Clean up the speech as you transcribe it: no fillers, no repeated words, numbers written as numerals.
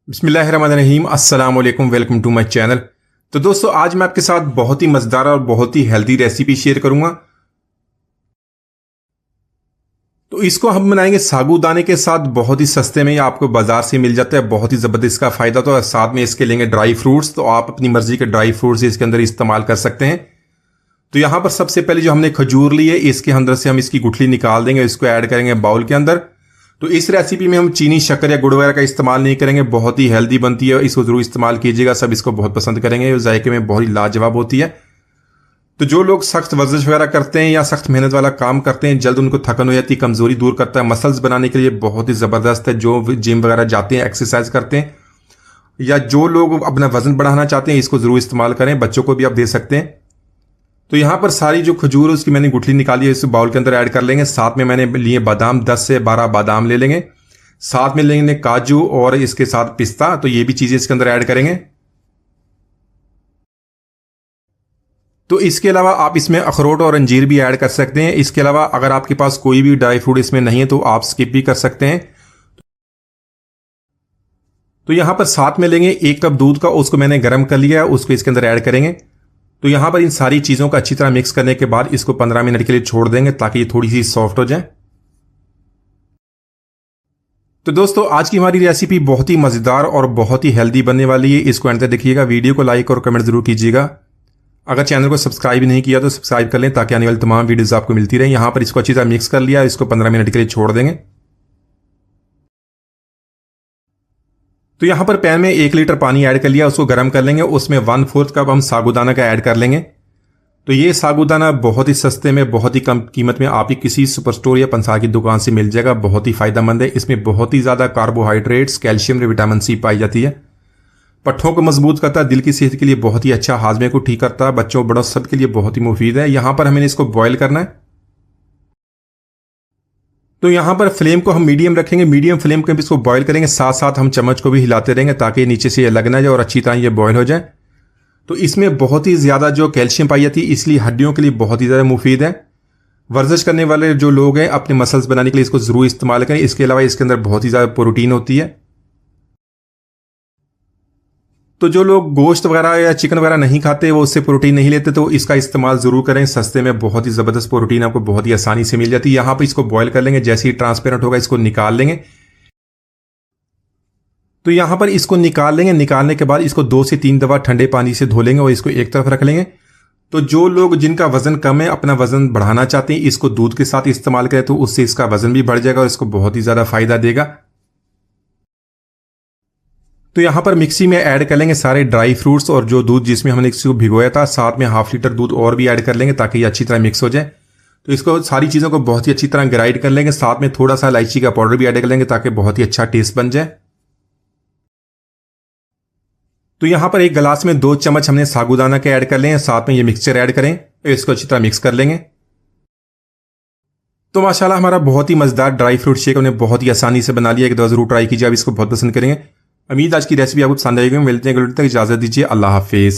बिस्मिल्लाहिर्रहमानिर्रहीम, अस्सलाम वालेकुम, वेलकम टू माय चैनल। तो दोस्तों, आज मैं आपके साथ बहुत ही मज़ेदार और बहुत ही हेल्दी रेसिपी शेयर करूंगा। तो इसको हम बनाएंगे साबूदाने के साथ, बहुत ही सस्ते में, ये आपको बाजार से मिल जाता है। बहुत ही ज़बरदस्त का फ़ायदा। तो साथ में इसके लेंगे ड्राई फ्रूट्स, तो आप अपनी मर्जी के ड्राई फ्रूट्स इसके अंदर इस्तेमाल कर सकते हैं। तो यहां पर सबसे पहले जो हमने खजूर ली है, इसके अंदर से हम इसकी गुठली निकाल देंगे, इसको ऐड करेंगे बाउल के अंदर। तो इस रेसिपी में हम चीनी, शक्कर या गुड़ वगैरह का इस्तेमाल नहीं करेंगे। बहुत ही हेल्दी बनती है, इसको जरूर इस्तेमाल कीजिएगा। सब इसको बहुत पसंद करेंगे, जायके में बहुत ही लाजवाब होती है। तो जो लोग सख्त वर्जिश वगैरह करते हैं या सख्त मेहनत वाला काम करते हैं, जल्द उनको थकन हो जाती है, कमजोरी दूर करता है, मसल्स बनाने के लिए बहुत ही जबरदस्त है। जो जिम वगैरह जाते हैं, एक्सरसाइज करते हैं, या जो लोग अपना वजन बढ़ाना चाहते हैं, इसको जरूर इस्तेमाल करें। बच्चों को भी आप दे सकते हैं। तो यहां पर सारी जो खजूर है उसकी मैंने गुठली निकाली है, इस बाउल के अंदर ऐड कर लेंगे। साथ में मैंने लिए बादाम, 10 से 12 बादाम ले लेंगे। साथ में लेंगे काजू और इसके साथ पिस्ता, तो ये भी चीजें इसके अंदर ऐड करेंगे। तो इसके अलावा आप इसमें अखरोट और अंजीर भी ऐड कर सकते हैं। इसके अलावा अगर आपके पास कोई भी ड्राई फ्रूट इसमें नहीं है तो आप स्किप भी कर सकते हैं। तो यहां पर साथ में लेंगे 1 कप दूध का, उसको मैंने गर्म कर लिया है, उसको इसके अंदर ऐड करेंगे। तो यहां पर इन सारी चीजों को अच्छी तरह मिक्स करने के बाद इसको 15 मिनट के लिए छोड़ देंगे ताकि ये थोड़ी सी सॉफ्ट हो जाए। तो दोस्तों, आज की हमारी रेसिपी बहुत ही मजेदार और बहुत ही हेल्दी बनने वाली है। इसको एंड तक देखिएगा। वीडियो को लाइक और कमेंट जरूर कीजिएगा। अगर चैनल को सब्सक्राइब नहीं किया तो सब्सक्राइब कर लें ताकि आने वाली तमाम वीडियोस आपको मिलती रहे। यहां पर इसको अच्छी तरह मिक्स कर लिया, इसको 15 मिनट के लिए छोड़ देंगे। तो यहां पर पैन में 1 लीटर पानी ऐड कर लिया, उसको गर्म कर लेंगे। उसमें 1/4 कप हम साबूदाना का ऐड कर लेंगे। तो ये साबूदाना बहुत ही सस्ते में, बहुत ही कम कीमत में आपकी किसी सुपर स्टोर या पंसार की दुकान से मिल जाएगा। बहुत ही फायदेमंद है। इसमें बहुत ही ज्यादा कार्बोहाइड्रेट्स, कैल्शियम, विटामिन सी पाई जाती है। पट्ठों को मजबूत करता है, दिल की सेहत के लिए बहुत ही अच्छा, हाजमे को ठीक करता है, बच्चों बड़ों सब के लिए बहुत ही मुफीद है। यहां पर हमें इसको बॉयल करना है। तो यहां पर फ्लेम को हम मीडियम रखेंगे। मीडियम फ्लेम पे इसको बॉयल करेंगे। साथ साथ हम चम्मच को भी हिलाते रहेंगे ताकि नीचे से ये लग ना जाए और अच्छी तरह ये बॉयल हो जाए। तो इसमें बहुत ही ज्यादा जो कैल्शियम पाई जाती है, इसलिए हड्डियों के लिए बहुत ही ज्यादा मुफीद है। वर्जिश करने वाले जो लोग हैं, अपने मसल्स बनाने के लिए इसको जरूर इस्तेमाल करें। इसके अलावा इसके अंदर बहुत ही ज्यादा प्रोटीन होती है। तो जो लोग गोश्त वगैरह या चिकन वगैरह नहीं खाते, वो उससे प्रोटीन नहीं लेते, तो इसका इस्तेमाल जरूर करें। सस्ते में बहुत ही जबरदस्त प्रोटीन आपको बहुत ही आसानी से मिल जाती है। यहां पर इसको बॉयल कर लेंगे। जैसे ही ट्रांसपेरेंट होगा इसको निकाल लेंगे। तो यहां पर इसको निकाल लेंगे। निकालने के बाद इसको 2 से 3 दफा ठंडे पानी से धो लेंगे और इसको एक तरफ रख लेंगे। तो जो लोग जिनका वजन कम है, अपना वजन बढ़ाना चाहते हैं, इसको दूध के साथ इस्तेमाल करें तो उससे इसका वजन भी बढ़ जाएगा और इसको बहुत ही ज्यादा फायदा देगा। तो यहां पर मिक्सी में ऐड कर लेंगे सारे ड्राई फ्रूट्स और जो दूध जिसमें हमने इसको भिगोया था। साथ में 1/2 लीटर दूध और भी ऐड कर लेंगे ताकि ये अच्छी तरह मिक्स हो जाए। तो इसको सारी चीजों को बहुत ही अच्छी तरह ग्राइंड कर लेंगे। साथ में थोड़ा सा इलायची का पाउडर भी ऐड कर लेंगे ताकि बहुत ही अच्छा टेस्ट बन जाए। तो यहां पर 1 गिलास में 2 चम्मच हमने साबूदाना के ऐड कर लें। साथ में ये मिक्सचर ऐड करें, इसको अच्छी तरह मिक्स कर लेंगे। तो माशाल्लाह हमारा बहुत ही मजेदार ड्राई फ्रूट शेक हमने बहुत ही आसानी से बना लिया। एक दफा जरूर ट्राई कीजिए, आप इसको बहुत पसंद करेंगे। उम्मीद आज की रेसिपी आपको पसंद आएगी। मिलते हैं अगले वीडियो तक, इजाजत दीजिए। अल्लाह हाफिज।